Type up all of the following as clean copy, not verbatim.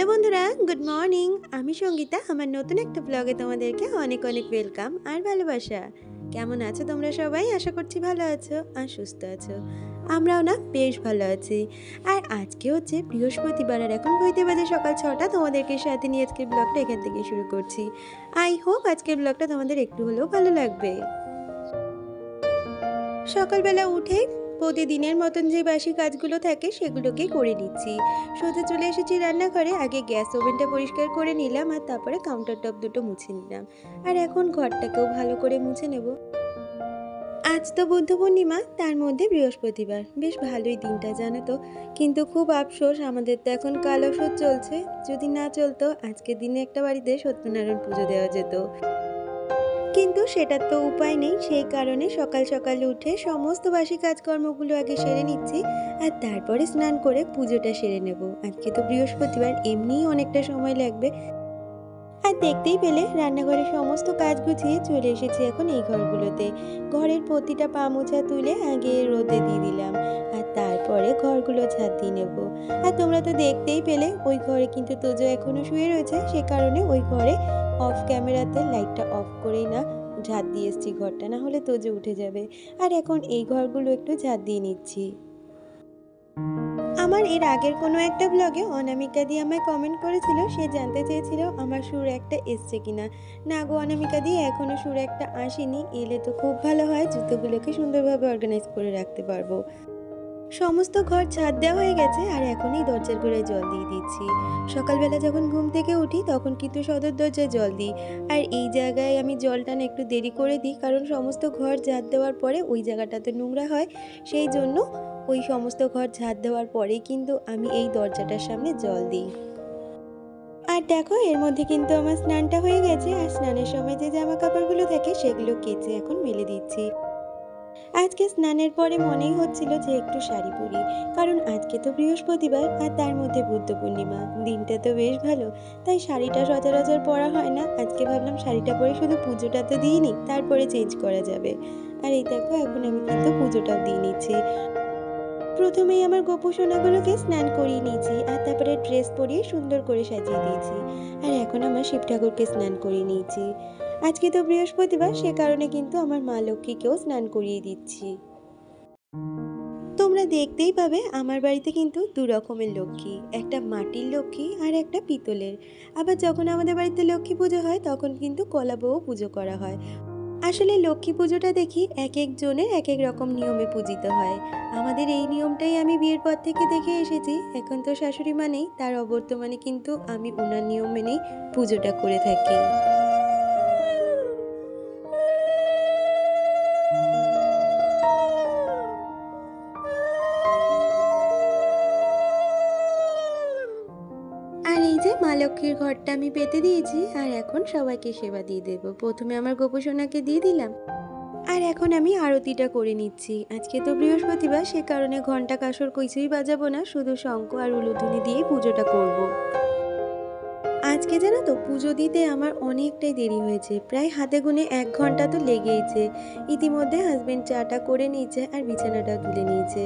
Hello বন্ধুরা, good morning. আমি সঙ্গীতা। আমার নতুন একটা ব্লগে তোমাদেরকে অনেক অনেক ওয়েলকাম আর ভালোবাসা। কেমন আছো তোমরা সবাই? আশা করছি ভালো আছো আর সুস্থ আছো। আমরাও না বেশ ভালো আছি। আর আজকে হচ্ছে বৃহস্পতিবার, আর এখন ঘড়িতে বাজে সকাল 6টা। তোমাদেরকে সাথে নিয়ে আজকের ব্লগটা এখান থেকে শুরু করছি। আই হোপ আজকের ব্লগটা তোমাদের একটু হলেও ভালো লাগবে। সকালবেলা উঠে প্রতিদিনের মতন যে বাসি কাজগুলো থাকে সেগুলোকে করে নিচ্ছি। সোজা চলে এসেছি রান্নাঘরে। আগে গ্যাস ওভেনটা পরিষ্কার করে নিলাম আর তারপরে কাউন্টার টপ দুটো মুছে নিলাম। আর এখন ঘরটাকেও ভালো করে মুছে নেব। আজ তো বুদ্ধ পূর্ণিমা, তার মধ্যে বৃহস্পতিবার। বেশ ভালোই দিনটা, জানো তো। কিন্তু খুব আফসোস, আমাদের তো এখন কাল অসৎ চলছে। যদি না চলতো আজকের দিনে একটা বাড়িতে সত্যনারায়ণ পুজো দেওয়া যেত, কিন্তু সেটার তো উপায় নেই। সেই কারণে সকাল সকাল উঠে সমস্ত বাসি কাজকর্মগুলো আগে সেরে নিচ্ছি আর তারপরে স্নান করে পুজোটা সেরে নেব। আজকে তো বৃহস্পতিবার, এমনিই অনেকটা সময় লাগবে। আর দেখতেই পেলে রান্নাঘরের সমস্ত কাজ গুছিয়ে চলে এসেছি এখন এই ঘরগুলোতে। ঘরের প্রতিটা পা মোছা তুলে আগে রোদে দিয়ে দিলাম আর তারপরে ঘরগুলো ঝাঁট দিয়ে নেব। আর তোমরা তো দেখতেই পেলে ওই ঘরে কিন্তু তোজো এখনো শুয়ে রয়েছে। সে কারণে ওই ঘরে অফ ক্যামেরাতে লাইটটা অফ করেই না ঝাঁট দিয়ে এসছি ঘরটা, না হলে তোজো উঠে যাবে। আর এখন এই ঘরগুলো একটু ঝাঁট দিয়ে নিচ্ছি। আমার এর আগের কোনো একটা ব্লগে অনামিকা দি আমায় কমেন্ট করেছিল, সে জানতে চেয়েছিল আমার সুর একটা এসছে কিনা। না গো অনামিকা দি, এখনও সুর একটা আসেনি। এলে তো খুব ভালো হয়, জুতোগুলোকে সুন্দরভাবে অর্গানাইজ করে রাখতে পারবো। সমস্ত ঘর ছাদ দেওয়া হয়ে গেছে আর এখনই দরজার গোড়ায় জল দিয়ে দিচ্ছি। সকালবেলা যখন ঘুম থেকে উঠি তখন কিন্তু সদর দরজায় জল দিই। আর এই জায়গায় আমি জলটা না একটু দেরি করে দিই, কারণ সমস্ত ঘর ঝাঁট দেওয়ার পরে ওই জায়গাটাতে নোংরা হয়। সেই জন্য ওই সমস্ত ঘর ঝাঁট দেওয়ার পরেই কিন্তু আমি এই দরজাটার সামনে জল দিই। আর দেখো, এর মধ্যে কিন্তু আমার স্নানটা হয়ে গেছে। আর স্নানের সময় যে জামা কাপড়গুলো থাকে সেগুলো কেচে এখন মেলে দিচ্ছি। আজকে স্নানের পরে মনেই হচ্ছিল যে একটু শাড়ি পরি, কারণ আজকে তো বৃহস্পতিবার আর তার মধ্যে বুদ্ধ পূর্ণিমা। দিনটা তো বেশ ভালো, তাই শাড়িটা সচরাচর পরা হয় না। আজকে ভাবলাম শাড়িটা পরে শুধু পুজোটা তো দিয়ে নিই, তারপরে চেঞ্জ করা যাবে। আর এই দেখো, এখন আমি কিন্তু পুজোটাও দিয়ে নিচ্ছি। প্রথমেই আমার গোপু সোনাগুলোকে স্নান করিয়ে নিয়েছি আর তারপরে ড্রেস পরিয়ে সুন্দর করে সাজিয়ে দিয়েছি। আর এখন আমার শিব ঠাকুরকে স্নান করিয়ে নিয়েছি। আজকে তো বৃহস্পতিবার, সে কারণে কিন্তু আমার মা লক্ষ্মীকেও স্নান করিয়ে দিচ্ছি। তোমরা দেখতেই পাবে আমার বাড়িতে কিন্তু দু রকমের লক্ষ্মী, একটা মাটির লক্ষ্মী আর একটা পিতলের। আবার যখন আমাদের বাড়িতে লক্ষ্মী পুজো হয় তখন কিন্তু কলা বউ পুজো করা হয়। আসলে লক্ষ্মী পুজোটা দেখি এক একজনের এক এক রকম নিয়মে পূজিত হয়। আমাদের এই নিয়মটাই আমি বিয়ের পর থেকে দেখে এসেছি। এখন তো শাশুড়ি মা নেই, তার অবর্তমানে কিন্তু আমি ওনার নিয়ম মেনেই পুজোটা করে থাকি। আর এই যে মা লক্ষ্মীর ঘরটা আমি পেতে দিয়েছি আর এখন সবাইকে সেবা দিয়ে দেবো। প্রথমে আমার গোপোষণাকে দিয়ে দিলাম আর এখন আমি আরতিটা করে নিচ্ছি। আজকে তো বৃহস্পতিবার, সে কারণে ঘন্টা কাসর কিছুই বাজাবো না, শুধু শঙ্খ আর উলুধ্বনি দিয়েই পুজোটা করব। আজকে জানো তো, পুজো দিতে আমার অনেকটাই দেরি হয়েছে, প্রায় হাতে গুনে 1 ঘন্টা তো লেগেইছে। ইতিমধ্যে হাজবেন্ড চাটা করে নিয়েছে আর বিছানাটাও তুলে নিয়েছে।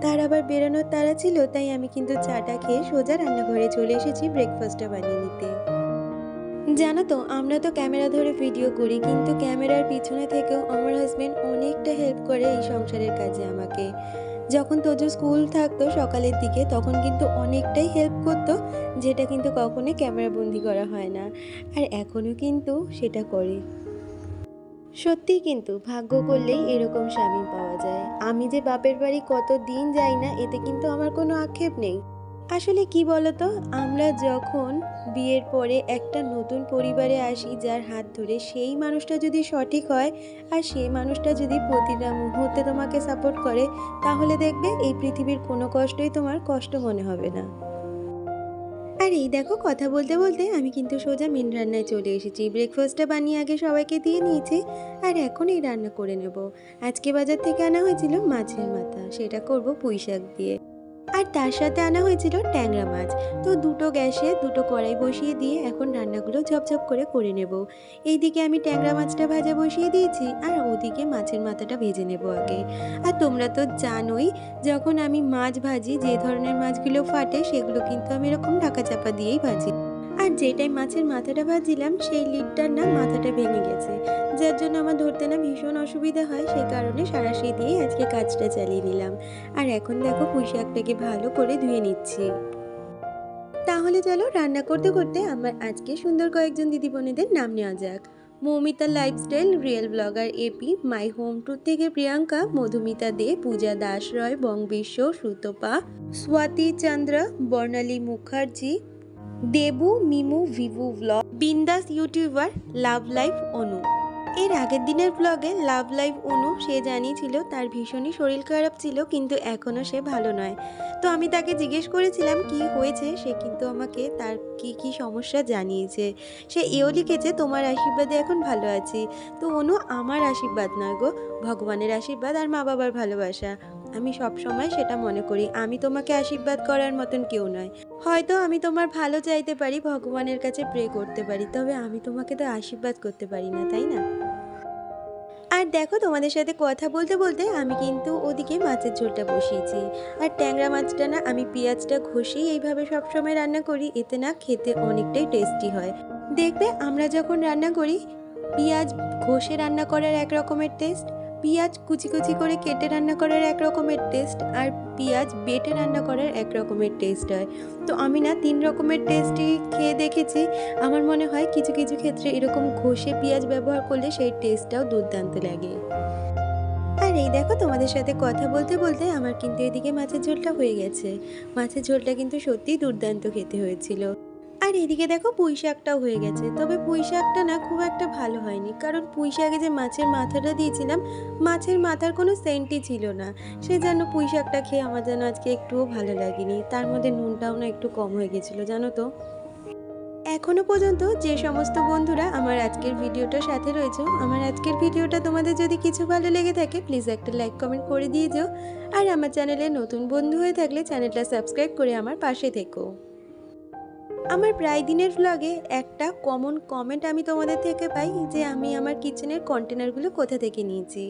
তার আবার বেরোনোর তাড়া ছিল, তাই আমি কিন্তু চাটা খেয়ে সোজা রান্নাঘরে চলে এসেছি ব্রেকফাস্টটা বানিয়ে নিতে। জানো তো, আমরা তো ক্যামেরা ধরে ভিডিও করি, কিন্তু ক্যামেরার পিছনে থেকেও আমার হাজবেন্ড অনেকটা হেল্প করে এই সংসারের কাজে আমাকে। যখন তোজো স্কুল থাকতো সকালের দিকে তখন কিন্তু অনেকটাই হেল্প করতো, যেটা কিন্তু কখনোই ক্যামেরা বন্দি করা হয় না। আর এখনও কিন্তু সেটা করে। সত্যিই কিন্তু ভাগ্য করলেই এরকম স্বামী পাওয়া যায়। আমি যে বাপের বাড়ি কত দিন যাই না, এতে কিন্তু আমার কোনো আক্ষেপ নেই। আসলে কি বলতো, আমরা যখন বিয়ের পরে একটা নতুন পরিবারে আসি, যার হাত ধরে সেই মানুষটা যদি সঠিক হয় আর সেই মানুষটা যদি প্রতিটা মুহূর্তে তোমাকে সাপোর্ট করে, তাহলে দেখবে এই পৃথিবীর কোনো কষ্টই তোমার কষ্ট মনে হবে না। আর এই দেখো, কথা বলতে বলতে আমি কিন্তু সোজা মেন রান্নায় চলে এসেছি। ব্রেকফাস্টটা বানিয়ে আগে সবাইকে দিয়ে নিয়েছি আর এখন এই রান্না করে নেব। আজকে বাজার থেকে আনা হয়েছিল মাছের মাথা, সেটা করব পুঁই শাক দিয়ে। আর তার সাথে আনা হয়েছিল ট্যাংরা মাছ। তো দুটো গ্যাসে দুটো কড়াই বসিয়ে দিয়ে এখন রান্নাগুলো ঝপঝপ করে নেব। এইদিকে আমি ট্যাংরা মাছটা ভাজা বসিয়ে দিয়েছি আর ওদিকে মাছের মাথাটা ভেজে নেব আগে। আর তোমরা তো জানোই, যখন আমি মাছ ভাজি যে ধরনের মাছগুলো ফাটে সেগুলো কিন্তু আমি এরকম ঢাকা চাপা দিয়েই ভাজি। আর যেটাই মাছের মাথাটা ভাজছিলাম সেই লিডটার না মাথাটা ভেঙে গেছে, যার জন্য আমার ধরতে না ভীষণ অসুবিধা হয়। সেই কারণে সাঁড়াশি দিয়েই আজকে কাজটা চালিয়ে নিলাম। আর এখন দেখো পুঁই শাকটাকে ভালো করে ধুয়ে নিচ্ছি। তাহলে চলো রান্না করতে করতে আমার আজকে সুন্দর কয়েকজন দিদিবোনেদের নাম নেওয়া যাক। Moumita lifestyle, real blogger AP, my home truth থেকে Priyanka, Madhumita De, Puja Das Roy, Bongbishwa, Sutapa, Swati Chandra, Barnali Mukherjee, Debu, Mimu, Vivu blog, Bindaas YouTuber, love life Anu. এর আগের দিনের ব্লগে লাভ লাইফ অনু সে জানিয়েছিল তার ভীষণই শরীর খারাপ ছিল, কিন্তু এখনও সে ভালো নয়। তো আমি তাকে জিজ্ঞেস করেছিলাম কি হয়েছে, সে কিন্তু আমাকে তার কি সমস্যা জানিয়েছে। সে এও লিখেছে তোমার আশীর্বাদে এখন ভালো আছি। তো অনু, আমার আশীর্বাদ নয় গো, ভগবানের আশীর্বাদ আর মা বাবার ভালোবাসা। আমি সব সময় সেটা মনে করি, আমি তোমাকে আশীর্বাদ করার মতন কেউ নয়। হয়তো আমি তোমার ভালো চাইতে পারি, ভগবানের কাছে প্রে করতে পারি, তবে আমি তোমাকে তো আশীর্বাদ করতে পারি না, তাই না? আর দেখো তোমাদের সাথে কথা বলতে বলতে আমি কিন্তু ওদিকে মাছের ঝোলটা বসিয়েছি। আর ট্যাংরা মাছটা না আমি পেঁয়াজটা ঘষেই এইভাবে সবসময় রান্না করি, এতে না খেতে অনেকটাই টেস্টি হয়। দেখবে আমরা যখন রান্না করি পেঁয়াজ ঘষে রান্না করার এক রকমের টেস্ট, পেঁয়াজ কুচি কুচি করে কেটে রান্না করার এক রকমের টেস্ট, আর পেঁয়াজ বেটে রান্না করার এক রকমের টেস্ট হয়। তো আমি না 3 রকমের টেস্টই খেয়ে দেখেছি। আমার মনে হয় কিছু কিছু ক্ষেত্রে এরকম ঘষে পেঁয়াজ ব্যবহার করলে সেই টেস্টটাও দুর্দান্ত লাগে। আর এই দেখো তোমাদের সাথে কথা বলতে বলতে আমার কিন্তু এদিকে মাছের ঝোলটা হয়ে গেছে। মাছের ঝোলটা কিন্তু সত্যিই দুর্দান্ত খেতে হয়েছিল। আর এদিকে দেখো পুঁই শাকটাও হয়ে গেছে, তবে পুঁই শাকটা না খুব একটা ভালো হয়নি, কারণ পুঁই শাকে যে মাছের মাথাটা দিয়েছিলাম, মাছের মাথার কোনো সেন্টই ছিল না। সে যেন পুঁই শাকটা খেয়ে আমার যেন আজকে একটুও ভালো লাগেনি। তার মধ্যে নুনটাও না একটু কম হয়ে গেছিলো জানো তো। এখনো পর্যন্ত যে সমস্ত বন্ধুরা আমার আজকের ভিডিওটার সাথে রয়েছে, আমার আজকের ভিডিওটা তোমাদের যদি কিছু ভালো লেগে থাকে প্লিজ একটা লাইক কমেন্ট করে দিয়ে যেও। আর আমার চ্যানেলে নতুন বন্ধু হয়ে থাকলে চ্যানেলটা সাবস্ক্রাইব করে আমার পাশে থেকো। আমার প্রায় দিনের ভ্লগে একটা কমন কমেন্ট আমি তোমাদের থেকে পাই যে আমি আমার কিচেনের কন্টেনারগুলো কোথা থেকে নিয়েছি।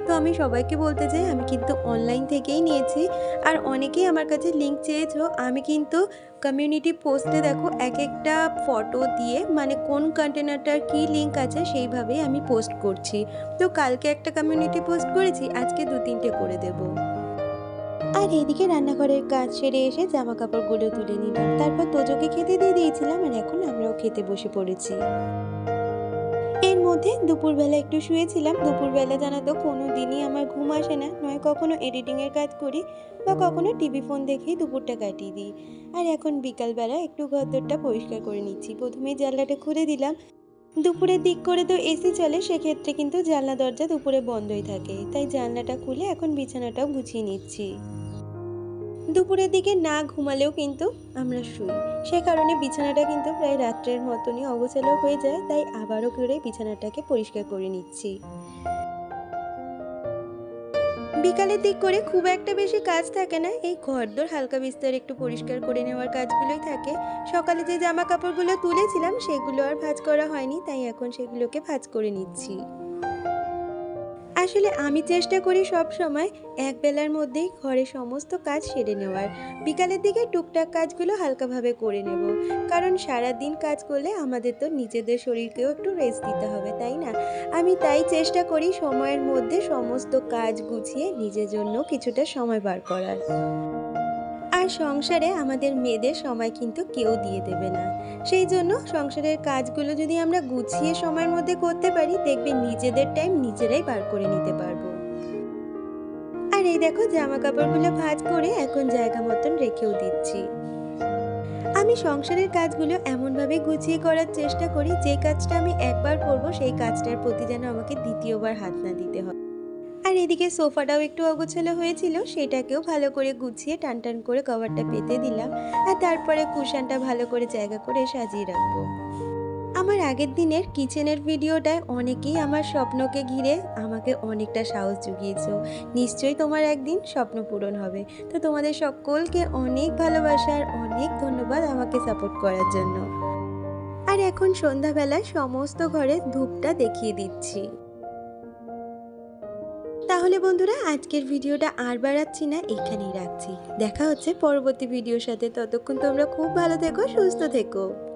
তো আমি সবাইকে বলতে চাই আমি কিন্তু অনলাইন থেকেই নিয়েছি। আর অনেকেই আমার কাছে লিঙ্ক চেয়েছো, আমি কিন্তু কমিউনিটি পোস্টে দেখো এক একটা ফটো দিয়ে মানে কোন কন্টেনারটার কী লিঙ্ক আছে সেইভাবেই আমি পোস্ট করছি। তো কালকে একটা কমিউনিটি পোস্ট করেছি, আজকে 2-3টে করে দেবো। আর এদিকে রান্নাঘরের কাজ সেরে এসে জামা কাপড়গুলো তুলে নিলাম, তারপর তোজোকে খেতে দিয়ে দিয়েছিলাম আর এখন আমরাও খেতে বসে পড়েছি। এর মধ্যে দুপুরবেলা একটু শুয়েছিলাম। দুপুরবেলা জানা তো কোনো দিনই আমার ঘুম আসে না, নয় কখনো এডিটিংয়ের কাজ করি বা কখনো টিভি ফোন দেখেই দুপুরটা কাটিয়ে দিই। আর এখন বিকালবেলা একটু ঘরদোরটা পরিষ্কার করে নিচ্ছি। প্রথমেই জানলাটা খুলে দিলাম। দুপুরের দিক করে তো এসি চলে, সেক্ষেত্রে কিন্তু জানলা দরজা দুপুরে বন্ধই থাকে, তাই জানলাটা খুলে এখন বিছানাটাও গুছিয়ে নিচ্ছি। দুপুরের দিকে না ঘুমালেও কিন্তু আমরা শুই, সে কারণে বিছানাটা কিন্তু প্রায় রাত্রের মতনই অগোছালো হয়ে যায়, তাই আবারও করে বিছানাটাকে পরিষ্কার করে নিচ্ছি। বিকালের দিক করে খুব একটা বেশি কাজ থাকে না, এই ঘরদোর হালকা বিস্তার একটু পরিষ্কার করে নেওয়ার কাজগুলোই থাকে। সকালে যে জামা কাপড়গুলো তুলেছিলাম সেগুলো আর ভাঁজ করা হয়নি, তাই এখন সেগুলোকে ভাঁজ করে নিচ্ছি। আসলে আমি চেষ্টা করি সব সময় এক বেলার মধ্যেই ঘরের সমস্ত কাজ সেরে নেওয়ার। বিকালের দিকে টুকটাক কাজগুলো হালকাভাবে করে নেব, কারণ সারা দিন কাজ করলে আমাদের তো নিজেদের শরীরকেও একটু রেস্ট দিতে হবে, তাই না? আমি তাই চেষ্টা করি সময়ের মধ্যে সমস্ত কাজ গুছিয়ে নিজের জন্য কিছুটা সময় বার করার। আর সংসারে আমাদের মেয়েদের সময় কিন্তু কেউ দিয়ে দেবে না, সেই জন্য সংসারের কাজগুলো যদি আমরা গুছিয়ে সময়ের মধ্যে করতে পারি, দেখবে নিজেদের টাইম নিজেরাই বার করে নিতে পারবো। আর এই দেখো জামা কাপড়গুলো ভাঁজ করে এখন জায়গা মতন রেখেও দিচ্ছি। আমি সংসারের কাজগুলো এমনভাবে গুছিয়ে করার চেষ্টা করি যে কাজটা আমি একবার করব সেই কাজটার প্রতি যেন আমাকে দ্বিতীয়বার হাত না দিতে হয়। আর এদিকে সোফাটাও একটু অগোছালো হয়েছিল, সেটাকেও ভালো করে গুছিয়ে টান টান করে কভারটা পেতে দিলাম। আর তারপরে কুশনটা ভালো করে জায়গা করে সাজিয়ে রাখবো। আমার আগের দিনের কিচেনের ভিডিওটায় অনেকেই আমার স্বপ্নকে ঘিরে আমাকে অনেকটা সাহস জুগিয়েছো। নিশ্চয়ই তোমার একদিন স্বপ্ন পূরণ হবে। তো তোমাদের সকলকে অনেক ভালোবাসা আর অনেক ধন্যবাদ আমাকে সাপোর্ট করার জন্য। আর এখন সন্ধ্যাবেলায় সমস্ত ঘরে ধূপটা দেখিয়ে দিচ্ছি। তাহলে বন্ধুরা, আজকের ভিডিওটা আর বাড়াচ্ছি না, এখানেই রাখছি। দেখা হচ্ছে পরবর্তী ভিডিওর সাথে। ততক্ষণ তোমরা খুব ভালো থেকো, সুস্থ থেকো।